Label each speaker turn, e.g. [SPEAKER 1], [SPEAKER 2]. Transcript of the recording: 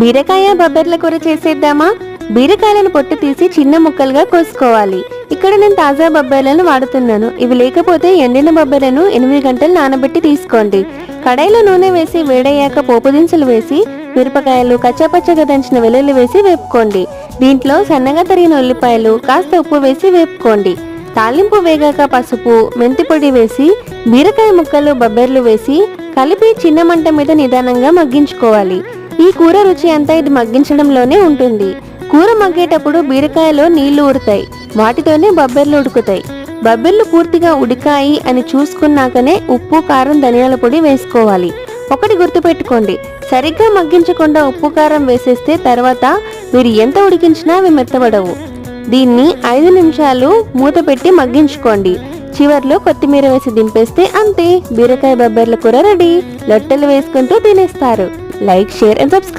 [SPEAKER 1] బీరకాయ బొబ్బర్ల కూర చేసేద్దామా? బీరకాయలను పొట్టు తీసి చిన్న ముక్కలుగా కోసుకోవాలి. ఇక్కడ నేను తాజా బొబ్బర్లను వాడుతున్నాను. ఇవి లేకపోతే ఎండిన బొబ్బర్లను 8 గంటలు నానబెట్టి తీసుకోండి. కడాయిలో నూనె వేసి వేడయ్యాక పోపు దినుసులు వేసి మిరపకాయలు, కచ్చాపచ్చగా దంచిన వెల్లుల్లి వేసి వేపుకోండి. దీంట్లో సన్నగా తరిగిన ఉల్లిపాయలు, కాస్త ఉప్పు వేసి వేపుకోండి. తాలింపు వేగాక పసుపు, మెంతి పొడి వేసి బీరకాయ ముక్కలు, బొబ్బర్లు వేసి కలిపి చిన్న మంట మీద నిదానంగా మగ్గించుకోవాలి. ఈ కూర రుచి అంతా ఇది మగ్గించడంలోనే ఉంటుంది. కూర మగ్గేటప్పుడు బీరకాయలో నీళ్లు ఊరుతాయి. వాటితోనే బొబ్బర్లు ఉడుకుతాయి. బొబ్బర్లు పూర్తిగా ఉడికాయి అని చూసుకున్నాకనే ఉప్పు, కారం, ధనియాల పొడి వేసుకోవాలి. ఒకటి గుర్తుపెట్టుకోండి, సరిగ్గా మగ్గించకుండా ఉప్పు, కారం వేసేస్తే తర్వాత మీరు ఎంత ఉడికించినా అవి మెత్తబడవు. దీన్ని 5 నిమిషాలు మూత పెట్టి మగ్గించుకోండి. చివర్లో కొత్తిమీర వేసి దింపేస్తే అంతే, బీరకాయ బొబ్బర్ల కూర రెడీ. లొట్టలు వేసుకుంటూ తినేస్తారు. Like, share and subscribe.